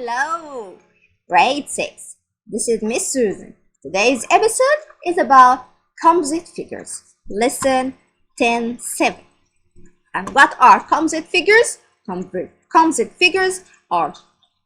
Hello, grade 6. This is Miss Susan. Today's episode is about composite figures. Lesson 10-7. And what are composite figures? Composite figures are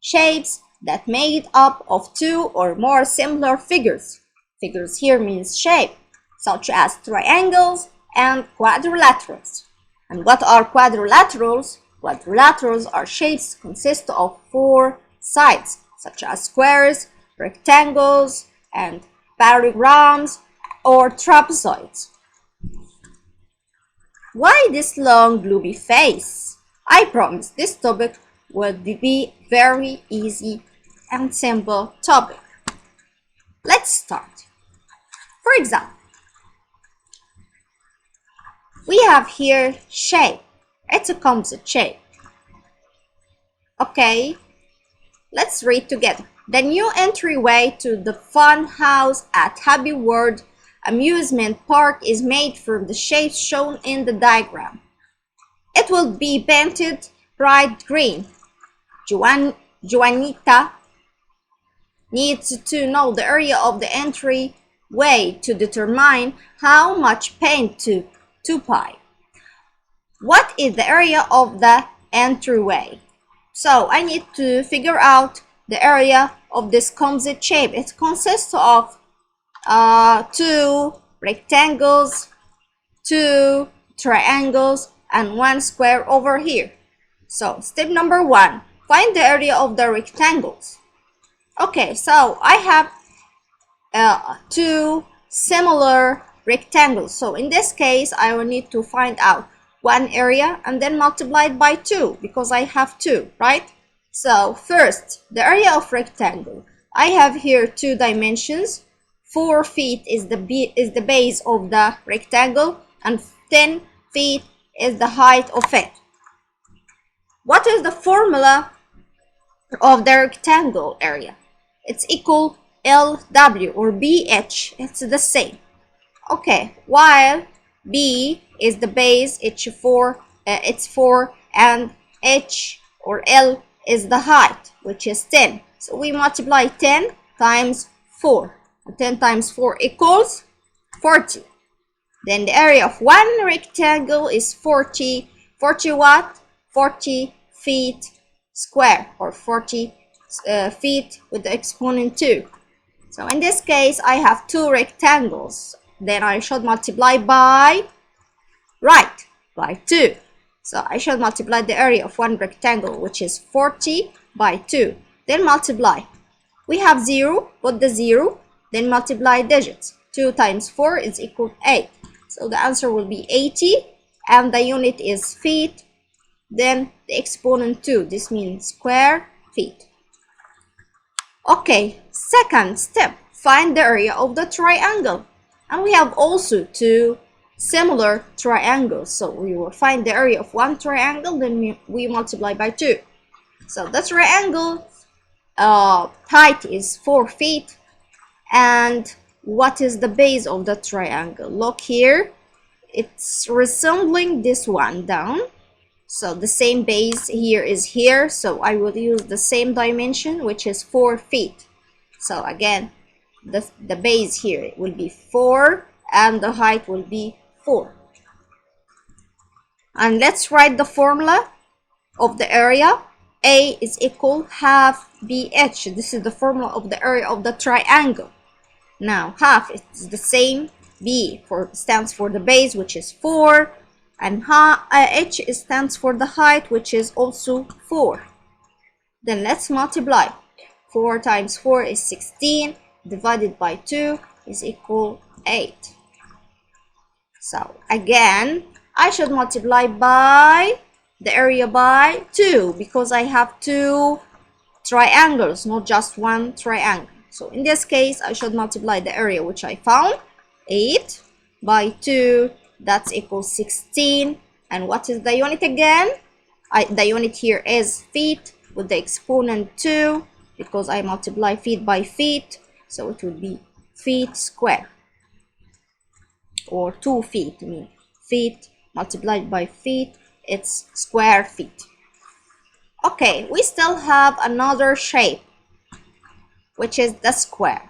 shapes that made up of two or more similar figures. Figures here means shape, such as triangles and quadrilaterals. And what are quadrilaterals? Quadrilaterals are shapes consist of four sides, such as squares, rectangles, and parallelograms or trapezoids. Why this long gloomy face? I promise this topic will be very easy and simple topic. Let's start. For example, we have here shape. It's a composite shape. Okay, let's read together. The new entryway to the fun house at Happy World amusement park is made from the shapes shown in the diagram. It will be painted bright green. Juanita needs to know the area of the entryway to determine how much paint to apply. What is the area of the entryway? So I need to figure out the area of this composite shape. It consists of two rectangles, two triangles, and one square over here. So step number 1, find the area of the rectangles. Okay, so I have two similar rectangles. So in this case, I will need to find out one area and then multiply it by 2 because I have 2, right? So first, the area of rectangle. I have here 2 dimensions. 4 feet is the base of the rectangle and 10 feet is the height of it. What is the formula of the rectangle area? It's equal LW or BH. It's the same. Okay, while B is the base, it's 4, and H or L is the height, which is 10. So we multiply 10 times 4. 10 times 4 equals 40. Then the area of one rectangle is 40 what? 40 feet square, or 40 feet with the exponent 2. So in this case, I have 2 rectangles. Then I should multiply by 2. So I should multiply the area of one rectangle, which is 40 by 2. Then multiply. We have 0, put the 0, then multiply digits. 2 times 4 is equal to 8. So the answer will be 80, and the unit is feet. Then the exponent 2, this means square feet. Okay, second step, find the area of the triangle. And we have also 2 similar triangles. So we will find the area of one triangle, then we multiply by 2. So the triangle height is 4 feet. And what is the base of the triangle? Look here. It's resembling this one down. So the same base here is here. So I will use the same dimension, which is 4 feet. So again, the base here will be 4 and the height will be 4. And let's write the formula of the area. A is equal half BH. This is the formula of the area of the triangle. Now half is the same. B stands for the base, which is 4, and H stands for the height, which is also 4. Then let's multiply. 4 times 4 is 16. Divided by 2 is equal 8. So again, I should multiply by the area by 2 because I have 2 triangles, not just one triangle. So in this case, I should multiply the area which I found, 8 by 2, that's equal 16. And what is the unit again? The unit here is feet with the exponent 2 because I multiply feet by feet. So it would be feet square, or 2 feet. I mean, feet multiplied by feet, it's square feet. Okay, we still have another shape, which is the square.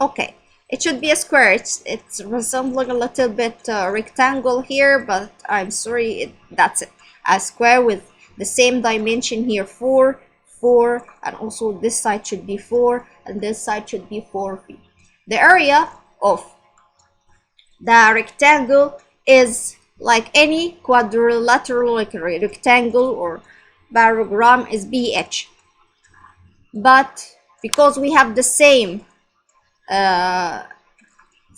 Okay, it should be a square. It's resembling a little bit rectangle here, but I'm sorry, that's it. A square with the same dimension here, 4, 4, and also this side should be 4, and this side should be 4 feet. The area of the rectangle is like any quadrilateral, like a rectangle or parallelogram, is BH. But because we have the same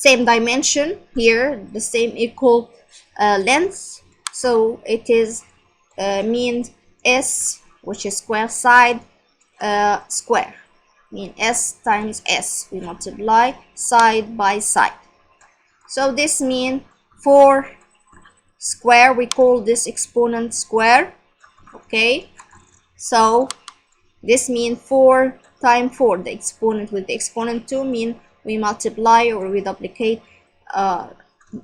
dimension here, the same equal length, so it is mean S, which is square side square, mean S times S. We multiply side by side, so this mean 4 square. We call this exponent square. Okay, so this means 4 times 4, the exponent with the exponent 2 mean we multiply or we duplicate,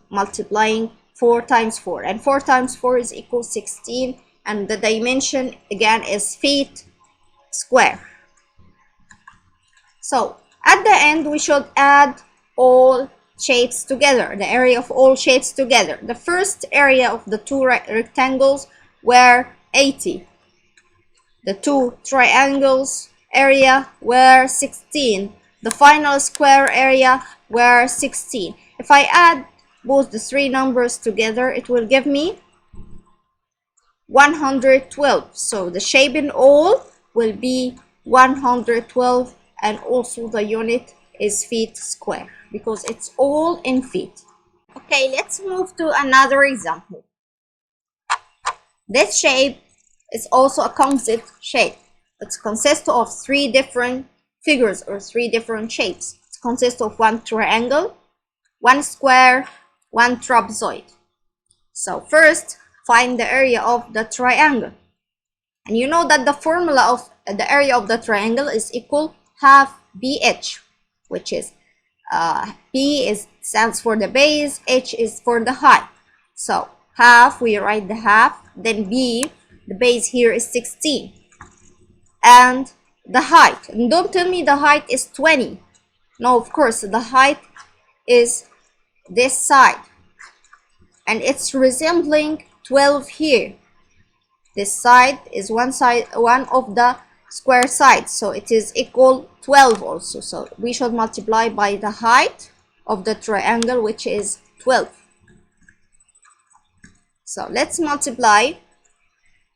multiplying 4 times 4, and 4 times 4 is equal 16, and the dimension again is feet square. So at the end we should add all shapes together, the area of all shapes together. The first area of the two rectangles were 80. The two triangles area were 16. The final square area were 16. If I add both the three numbers together, it will give me 112. So the shape in all will be 112, and also the unit is feet square because it's all in feet. Okay, let's move to another example. This shape is also a composite shape. It consists of 3 different figures or 3 different shapes. It consists of 1 triangle, 1 square, 1 trapezoid. So first, find the area of the triangle. And you know that the formula of the area of the triangle is equal half BH, which is B stands for the base, H is for the height. So half, we write the half, then B, the base here is 16, and the height, and don't tell me the height is 20. No, of course the height is this side, and it's resembling 12 here. This side is one of the square sides, so it is equal 12 also. So we should multiply by the height of the triangle, which is 12. So let's multiply.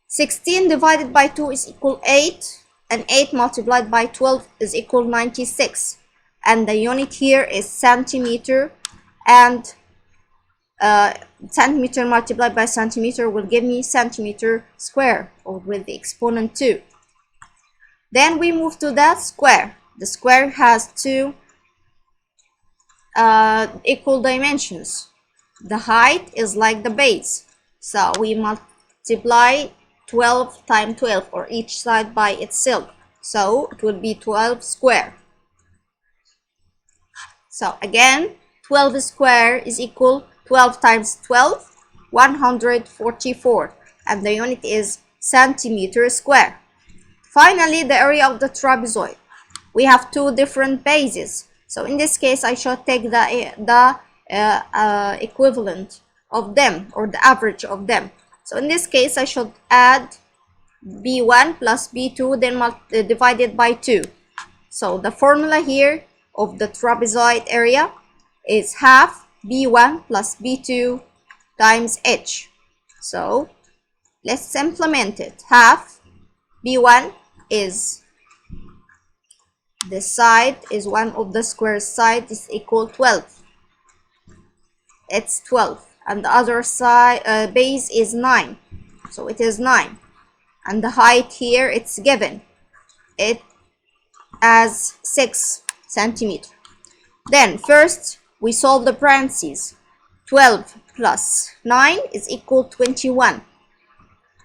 16 divided by 2 is equal 8, and 8 multiplied by 12 is equal 96, and the unit here is centimeter, and centimeter multiplied by centimeter will give me centimeter square, or with the exponent 2. Then we move to that square. The square has 2 equal dimensions. The height is like the base, so we multiply 12 times 12, or each side by itself, so it will be 12 square. So again, 12 square is equal 12 times 12, 144, and the unit is centimeter square. Finally, the area of the trapezoid. We have 2 different bases, so in this case I should take the equivalent of them, or the average of them. So in this case I should add B1 plus B2, then divided by 2. So the formula here of the trapezoid area is half B1 plus B2 times H. So let's implement it. Half B1 is this side is one of the square side is equal 12. It's 12, and the other side base is 9, so it is 9, and the height here it's given it as 6 centimeter. Then first we solve the parentheses. 12 plus 9 is equal 21.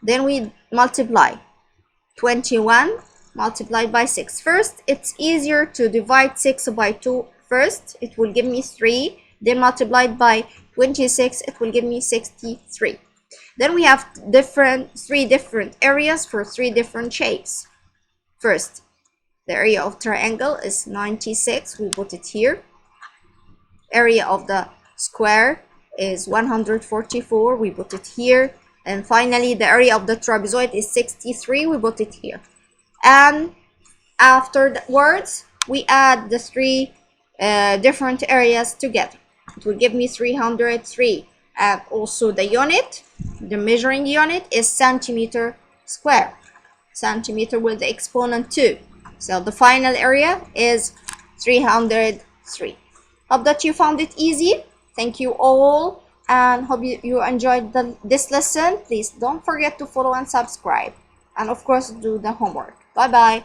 Then we multiply 21 multiplied by 6. First, it's easier to divide 6 by 2 first. It will give me 3. Then multiplied by 26, it will give me 63. Then we have three different areas for three different shapes. First, the area of triangle is 96. We put it here. Area of the square is 144. We put it here. And finally, the area of the trapezoid is 63. We put it here. And afterwards, we add the three different areas together. It will give me 303. And also the unit, the measuring unit is centimeter square. Centimeter with the exponent 2. So the final area is 303. Hope that you found it easy. Thank you all, and hope you enjoyed this lesson. Please don't forget to follow and subscribe, and of course do the homework. Bye bye.